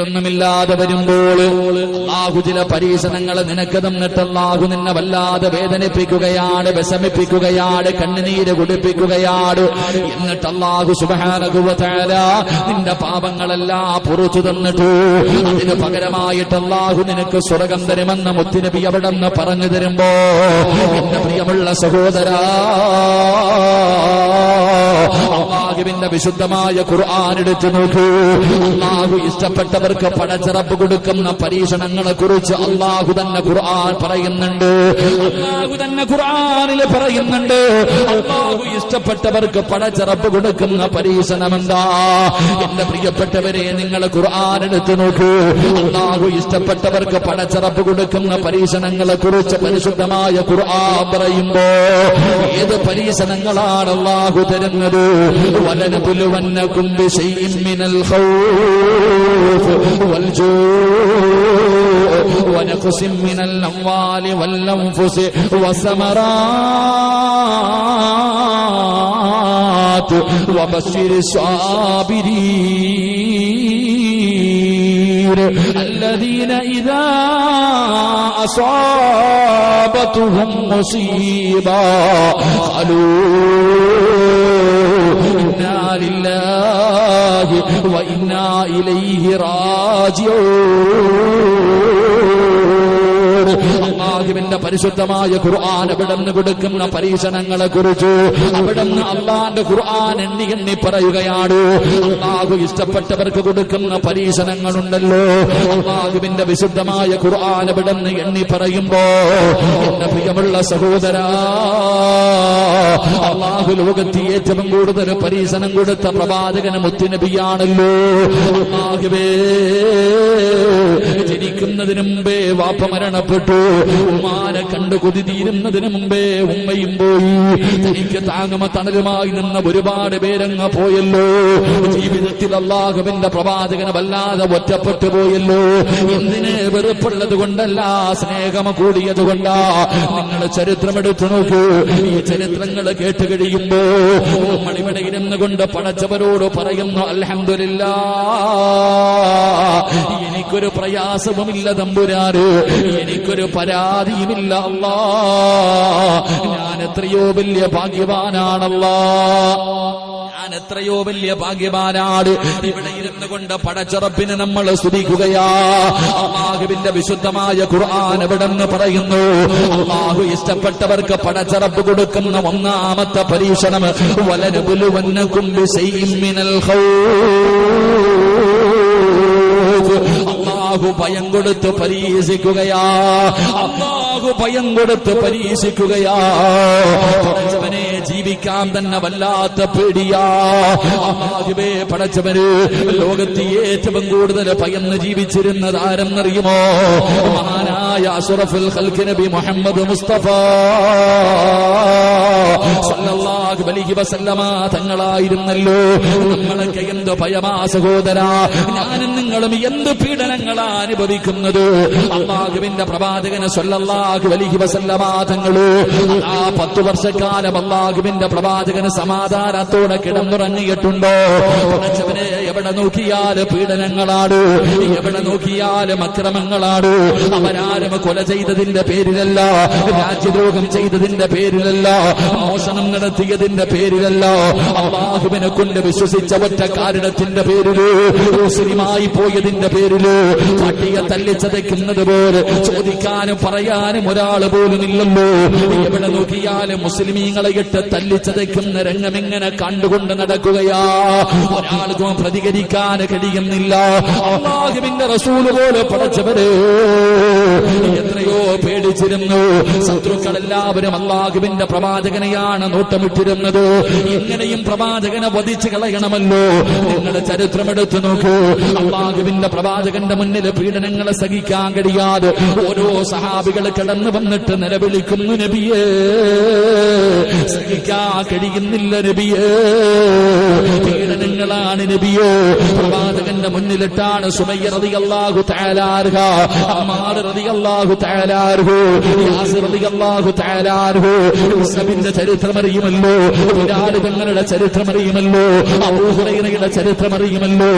ൊന്നുമില്ലാതെ വരുമ്പോൾ അല്ലാഹു ചില പരീക്ഷണങ്ങൾ നിനക്ക് തന്നിട്ട് അല്ലാഹു നിന്നെ വല്ലാതെ വേദനിപ്പിക്കുകയാണ്, വിഷമിപ്പിക്കുകയാണ്, കണ്ണുനീര് കുടിപ്പിക്കുകയാണ്. എന്നിട്ട് അല്ലാഹു സുബ്ഹാനഹു വ തആല നിന്റെ പാപങ്ങളെല്ലാം പുറത്തു തന്നിട്ടു അതിന് പകരമായിട്ട് അല്ലാഹു നിനക്ക് സ്വർഗ്ഗം തരുമെന്ന് മുത്തുനബി അവിടെ നിന്ന് പറഞ്ഞു തരുമ്പോ എന്റെ പ്രിയമുള്ള സഹോദരാ, അല്ലാഹുവിന്റെ വിശുദ്ധമായ ഖുർആൻ എടുത്തു നോക്കൂ. അല്ലാഹു ഇഷ്ടപ്പെട്ടവർക്ക് പടച്ചറപ്പ് കൊടുക്കുന്ന പരീക്ഷണങ്ങളെ കുറിച്ച് അല്ലാഹു തന്നെ ഖുർആൻ പറയുന്നുണ്ട്. അല്ലാഹു തന്നെ ഖുർആനിൽ പറയുന്നുണ്ട്, അല്ലാഹു ഇഷ്ടപ്പെട്ടവർക്ക് പടച്ചറപ്പ് കൊടുക്കുന്ന പരീക്ഷണം എന്താ? എന്റെ പ്രിയപ്പെട്ടവരെ, നിങ്ങൾ ഖുർആൻ എടുത്തു നോക്കൂ. അല്ലാഹു ഇഷ്ടപ്പെട്ടവർക്ക് പടച്ചറപ്പ് കൊടുക്കുന്ന പരീക്ഷണങ്ങളെ കുറിച്ച് പരിശുദ്ധമായ ഖുർആൻ പറയുമ്പോ ഏത് പരീക്ഷണങ്ങളാണ് അല്ലാഹു തരുന്നത്? വലനബുലുവന്നകും ബിശൈഇൻ മിനൽ ഖൗഫ് വൽജൂഇ വനഖ്സിൻ മിനൽ അംവാലി വൽഅൻഫുസി വസമറാത്ത് വബശ്ശിരിസ് സാബിരീൻ الذين إذا أصابتهم مصيبة قالوا إنا لله وإنا إليه راجعون. അല്ലാഹുവിന്റെ പരിശുദ്ധമായ ഖുർആൻ അവിടുന്ന് കൊടുക്കുന്ന പരീക്ഷണങ്ങളെ കുറിച്ച് അവിടുന്ന് അല്ലാഹുവിന്റെ ഖുർആൻ എണ്ണി എണ്ണി പറയുകയാണ്. അല്ലാഹു ഇഷ്ടപ്പെട്ടവർക്ക് കൊടുക്കുന്ന പരീക്ഷണങ്ങളുണ്ടല്ലോ, അല്ലാഹുവിന്റെ വിശുദ്ധമായ ഖുർആൻ അവിടുന്ന് എണ്ണി പറയുമ്പോ എന്റെ പ്രിയമുള്ള സഹോദരാ, അല്ലാഹു ലോകത്ത് ഏറ്റവും കൂടുതൽ പരീക്ഷണം കൊടുത്ത പ്രവാചകന് മുത്തുനബിയാണല്ലോ. അല്ലാഹുവേ, ജനിക്കുന്നതിന് മുമ്പേ വാപ്പ മരണപ്പെട്ടു, ഉമ്മാനെ കണ്ടു കൊതി തീരുന്നതിന് മുമ്പേ ഉമ്മയും പോയി, തനിക്ക് താങ്ങുമ തണലുമായി നിന്ന ഒരുപാട് പേരങ്ങ് പോയല്ലോ. ജീവിതത്തിൽ അല്ലാഹുവിന്റെ പ്രവാചകനെ വല്ലാതെ ഒറ്റപ്പെട്ടു പോയല്ലോ. എന്തിന്? വെറുപ്പുള്ളത് കൊണ്ടല്ല, സ്നേഹം കൂടിയത് കൊണ്ടാ. നിങ്ങൾ ചരിത്രമെടുത്തു നോക്കൂ. ഈ ചരിത്രങ്ങൾ കേട്ട് കഴിയുമ്പോ നമ്മളിവിടെ ഇരുന്നു കൊണ്ട് പടച്ചവരോട് പറയുന്നു, അൽഹംദുലില്ലാഹ്, എനിക്കൊരു പ്രയാസവുമില്ല തമ്പുരാന്, എനിക്കൊരു പരാതിയുമില്ല അല്ലാ, ഞാൻ എത്രയോ വലിയ ഭാഗ്യവാനാണല്ലാ, ഞാൻ എത്രയോ വലിയ ഭാഗ്യവാനാണ്. ഇവിടെ ഇരുന്നു കൊണ്ട് പടച്ചറപ്പിനെ നമ്മൾ സ്തുതിക്കുകയാ. അല്ലാഹുവിന്റെ വിശുദ്ധമായ ഖുർആൻ എവിടെന്ന് പറയുന്നു, അല്ലാഹു ഇഷ്ടപ്പെട്ടവർക്ക് പടച്ചറപ്പ് കൊടുക്കുന്ന ഒന്നാമത്തെ പരീക്ഷണം വലനബുലുവന്നകും ബിശൈഇൻ മിനൽ ഖൗഫ്. അല്ലാഹു ഭയം കൊടുത്ത് പരീക്ഷിക്കുകയാ, അല്ലാഹു ഭയം കൊടുത്ത് പരീക്ഷിക്കുകയാ. പടച്ചവനെ ജീവിക്കാൻ തന്നെ വല്ലാത്ത പേടിയാ. അല്ലാഹുവേ, പടച്ചവന് ലോകത്ത് ഏറ്റവും കൂടുതൽ ഭയന്ന് ജീവിച്ചിരുന്നത് ആരെന്നറിയുമോ? മഹാനായ അഷ്റഫുൽ ഖൽഖ് നബി മുഹമ്മദ് മുസ്തഫ സല്ലല്ലാഹു അലൈഹി വസല്ലമ തങ്ങളായിരുന്നല്ലോ. നമ്മളൊക്കെ എന്ത് ഭയമാ സഹോദരാ, ഞാനും നിങ്ങളും എന്ത് പീഡനങ്ങളാ അനുഭവിക്കുന്നത്. അല്ലാഹുവിന്റെ പ്രവാചകന് സല്ലല്ലാഹു അലൈഹി വസല്ലമ തങ്ങള് ആ 10 വർഷക്കാലം അല്ലാഹുവിന്റെ പ്രവാചകന് സമാധാനത്തോടെ കിടന്നുറങ്ങിയിട്ടുണ്ടോ? പടച്ചവനെ, എവിടെ നോക്കിയാലും പീഡനങ്ങളാണ്, എവിടെ നോക്കിയാലും അക്രമങ്ങളാണ്. അവരാരും കൊല ചെയ്തതിന്റെ പേരിലല്ല, രാജ്യദ്രോഹം ചെയ്തതിന്റെ പേരിലല്ല, മോഷണം നടത്തിയതിന്റെ പേരിലല്ല, അല്ലാഹുവിനെ കൊണ്ട് വിശ്വസിച്ച ഒറ്റ കാരണത്തിന്റെ പേരില്, മുസ്ലിമായി പോയതിന്റെ പേരില് പട്ടിയെ തല്ലിച്ചതയ്ക്കുന്നത് പോലെ ചോദിക്കാനും പറയാനും ഒരാൾ പോലും ഇല്ലല്ലോ. എവിടെ നോക്കിയാലും മുസ്ലിമീങ്ങളെ ഇട്ട് തല്ലിച്ചതയ്ക്കുന്ന രംഗമിങ്ങനെ കണ്ടുകൊണ്ട് നടക്കുകയാ. ഒരാൾക്കും പ്രതികരിക്കാൻ കഴിയുന്നില്ല. അല്ലാഹുവിന്റെ റസൂൽ പോലെ പടച്ചവരെ എത്രയോ പേടിച്ചിരുന്നു. ശത്രുക്കളെല്ലാവരും അല്ലാഹുവിന്റെ പ്രവാചകനെയാണ് നോട്ടമിട്ടിരുന്നത്. എങ്ങനെയും പ്രവാചകനെ വധിച്ചു കളയണമല്ലോ. നിങ്ങളുടെ ചരിത്രമെടുത്തു നോക്കൂ. അല്ലാഹുവിന്റെ പ്രവാചകന്റെ മുന്നിൽ പീഡനങ്ങളെ സഹിക്കാൻ കഴിയാതെ ഓരോ സഹാബികൾ കടന്നു വന്നിട്ട് നിലവിളിക്കുന്നു, നബിയേ, സഹിക്കാൻ കഴിയുന്നില്ല നബിയേ, പീഡനങ്ങളാണ് നബിയേ. പ്രവാചകന്റെ മുന്നിലിട്ടാണ് സുമയ്യ റളിയല്ലാഹു തആല അൻഹ, അമ്മാർ റളിയല്ലാഹു തആല അൻഹു, യാസിർ റളിയല്ലാഹു തആല അൻഹു, മുസ്ലിമിന്റെ ചരിത്രമറിയുമല്ലോ, ബിലാൽ തങ്ങളുടെ ചരിത്രമറിയുമല്ലോ, അബൂ ഹുറൈറയുടെ ചരിത്രമറിയുമല്ലോ.